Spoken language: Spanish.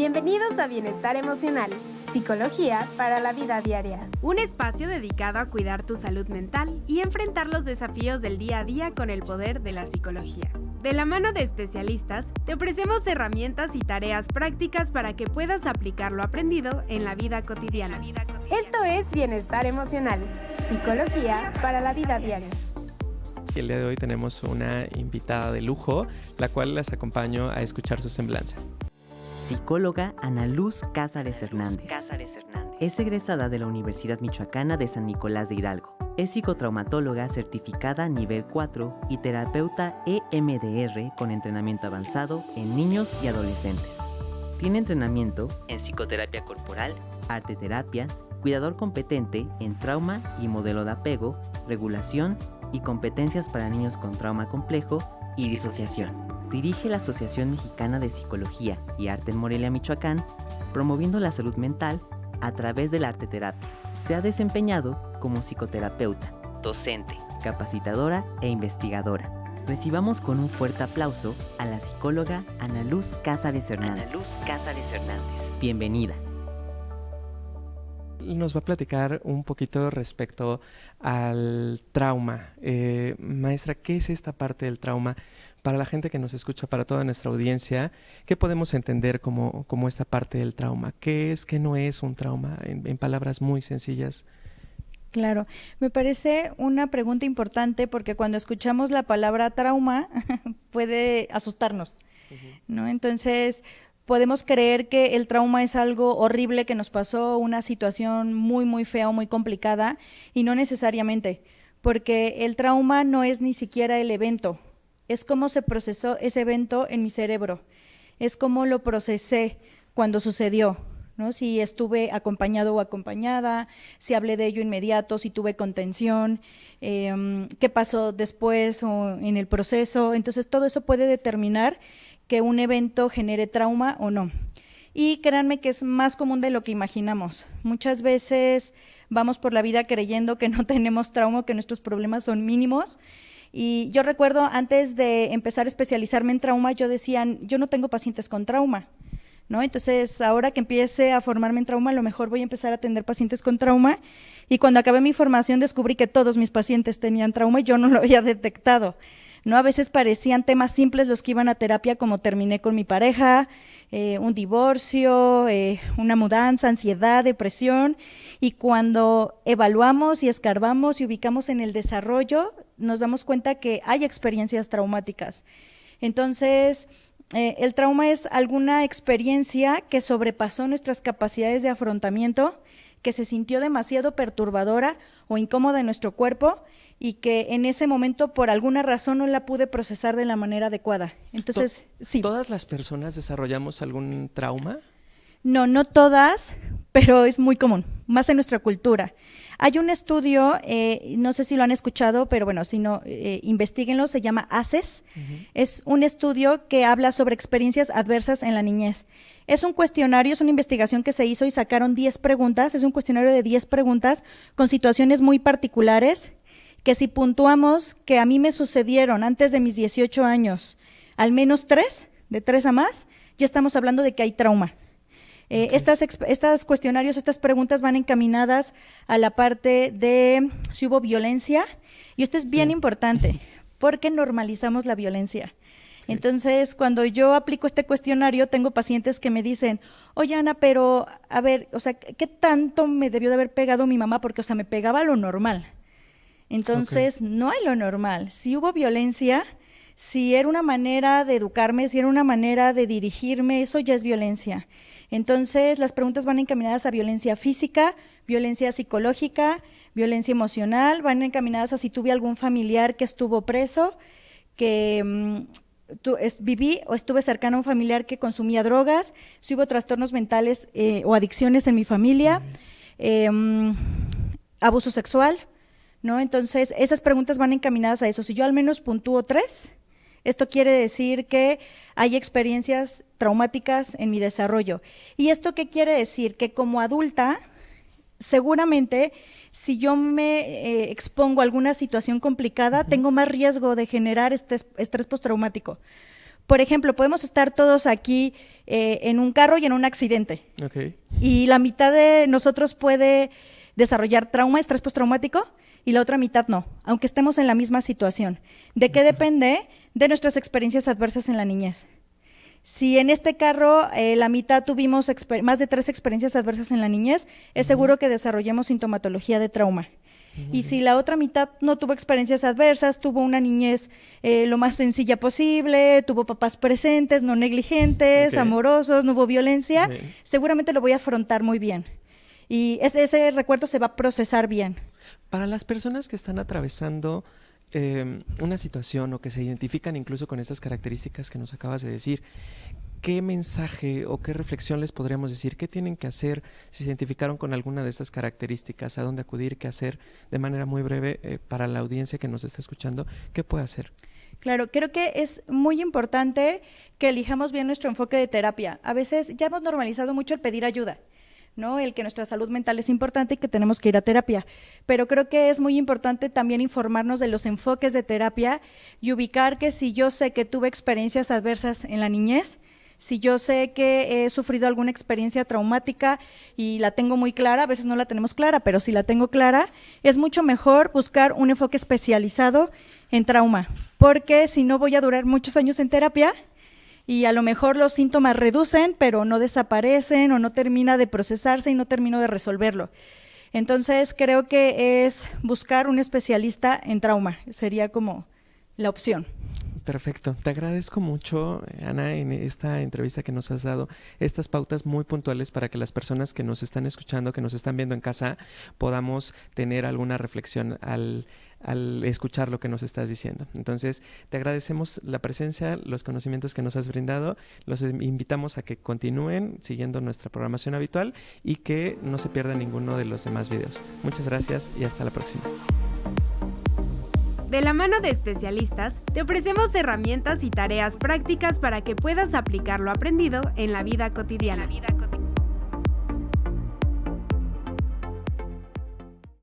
Bienvenidos a Bienestar Emocional, Psicología para la Vida Diaria. Un espacio dedicado a cuidar tu salud mental y enfrentar los desafíos del día a día con el poder de la psicología. De la mano de especialistas, te ofrecemos herramientas y tareas prácticas para que puedas aplicar lo aprendido en la vida cotidiana. Esto es Bienestar Emocional, Psicología para la Vida Diaria. El día de hoy tenemos una invitada de lujo, la cual les acompaño a escuchar su semblanza. Psicóloga Ana Luz Cázares Hernández. Es egresada de la Universidad Michoacana de San Nicolás de Hidalgo. Es psicotraumatóloga certificada nivel 4 y terapeuta EMDR con entrenamiento avanzado en niños y adolescentes. Tiene entrenamiento en psicoterapia corporal, arteterapia, cuidador competente en trauma y modelo de apego, regulación y competencias para niños con trauma complejo y disociación. Dirige la Asociación Mexicana de Psicología y Arte en Morelia, Michoacán, promoviendo la salud mental a través de la arteterapia. Se ha desempeñado como psicoterapeuta, docente, capacitadora e investigadora. Recibamos con un fuerte aplauso a la psicóloga Ana Luz Cázares Hernández. Bienvenida. Nos va a platicar un poquito respecto al trauma. Maestra, ¿qué es esta parte del trauma? Para la gente que nos escucha, para toda nuestra audiencia, ¿qué podemos entender como esta parte del trauma? ¿Qué es, qué no es un trauma? En palabras muy sencillas. Claro, me parece una pregunta importante porque cuando escuchamos la palabra trauma puede asustarnos, ¿no? Entonces podemos creer que el trauma es algo horrible que nos pasó, una situación muy, muy fea o muy complicada, y no necesariamente, porque el trauma no es ni siquiera el evento, es cómo se procesó ese evento en mi cerebro, es cómo lo procesé cuando sucedió, ¿no? Si estuve acompañado o acompañada, si hablé de ello inmediato, si tuve contención, qué pasó después o en el proceso. Entonces todo eso puede determinar que un evento genere trauma o no. Y créanme que es más común de lo que imaginamos. Muchas veces vamos por la vida creyendo que no tenemos trauma, que nuestros problemas son mínimos. Y yo recuerdo antes de empezar a especializarme en trauma, yo decía, yo no tengo pacientes con trauma, ¿no? Entonces, ahora que empiece a formarme en trauma, a lo mejor voy a empezar a atender pacientes con trauma. Y cuando acabé mi formación descubrí que todos mis pacientes tenían trauma y yo no lo había detectado, ¿no? A veces parecían temas simples los que iban a terapia, como terminé con mi pareja, un divorcio, una mudanza, ansiedad, depresión, y cuando evaluamos y escarbamos y ubicamos en el desarrollo, nos damos cuenta que hay experiencias traumáticas. Entonces, el trauma es alguna experiencia que sobrepasó nuestras capacidades de afrontamiento, que se sintió demasiado perturbadora o incómoda en nuestro cuerpo, y que en ese momento por alguna razón no la pude procesar de la manera adecuada. Entonces, sí. ¿Todas las personas desarrollamos algún trauma? No, no todas, pero es muy común, más en nuestra cultura. Hay un estudio, no sé si lo han escuchado, pero bueno, si no, investíguenlo, se llama ACES. Es un estudio que habla sobre experiencias adversas en la niñez. Es un cuestionario, es una investigación que se hizo y sacaron 10 preguntas, es un cuestionario de 10 preguntas con situaciones muy particulares, que si puntuamos que a mí me sucedieron antes de mis 18 años, al menos 3, de 3 a más, ya estamos hablando de que hay trauma. Okay. Estas cuestionarios, estas preguntas van encaminadas a la parte de si hubo violencia, y esto es bien importante, porque normalizamos la violencia. Okay. Entonces, cuando yo aplico este cuestionario, tengo pacientes que me dicen, oye, Ana, pero a ver, o sea, ¿qué tanto me debió de haber pegado mi mamá? Porque, o sea, me pegaba lo normal. Entonces, okay, no hay lo normal. Si hubo violencia, si era una manera de educarme, si era una manera de dirigirme, eso ya es violencia. Entonces, las preguntas van encaminadas a violencia física, violencia psicológica, violencia emocional, van encaminadas a si tuve algún familiar que estuvo preso, que viví o estuve cercano a un familiar que consumía drogas, si hubo trastornos mentales o adicciones en mi familia, abuso sexual, ¿no? Entonces, esas preguntas van encaminadas a eso. Si yo al menos puntúo 3, esto quiere decir que hay experiencias traumáticas en mi desarrollo. ¿Y esto qué quiere decir? Que como adulta, seguramente, si yo me expongo a alguna situación complicada, tengo más riesgo de generar estrés postraumático. Por ejemplo, podemos estar todos aquí en un carro y en un accidente. Okay. Y la mitad de nosotros puede desarrollar trauma, estrés postraumático, y la otra mitad no, aunque estemos en la misma situación. ¿De qué depende? De nuestras experiencias adversas en la niñez. Si en este carro la mitad tuvimos más de 3 experiencias adversas en la niñez, es seguro que desarrollemos sintomatología de trauma. Y si la otra mitad no tuvo experiencias adversas, tuvo una niñez lo más sencilla posible, tuvo papás presentes, no negligentes, amorosos, no hubo violencia, seguramente lo voy a afrontar muy bien. Y ese recuerdo se va a procesar bien. Para las personas que están atravesando una situación o que se identifican incluso con estas características que nos acabas de decir, ¿qué mensaje o qué reflexión les podríamos decir? ¿Qué tienen que hacer si se identificaron con alguna de estas características? ¿A dónde acudir? ¿Qué hacer? De manera muy breve, para la audiencia que nos está escuchando, ¿qué puede hacer? Claro, creo que es muy importante que elijamos bien nuestro enfoque de terapia. A veces ya hemos normalizado mucho el pedir ayuda, ¿no? El que nuestra salud mental es importante y que tenemos que ir a terapia. Pero creo que es muy importante también informarnos de los enfoques de terapia y ubicar que si yo sé que tuve experiencias adversas en la niñez, si yo sé que he sufrido alguna experiencia traumática y la tengo muy clara, a veces no la tenemos clara, pero si la tengo clara, es mucho mejor buscar un enfoque especializado en trauma, porque si no voy a durar muchos años en terapia y a lo mejor los síntomas reducen, pero no desaparecen o no termina de procesarse y no termino de resolverlo. Entonces creo que es buscar un especialista en trauma, sería como la opción. Perfecto. Te agradezco mucho, Ana, en esta entrevista que nos has dado, estas pautas muy puntuales para que las personas que nos están escuchando, que nos están viendo en casa, podamos tener alguna reflexión al escuchar lo que nos estás diciendo. Entonces, te agradecemos la presencia, los conocimientos que nos has brindado. Los invitamos a que continúen siguiendo nuestra programación habitual y que no se pierdan ninguno de los demás videos. Muchas gracias y hasta la próxima. De la mano de especialistas, te ofrecemos herramientas y tareas prácticas para que puedas aplicar lo aprendido en la vida cotidiana.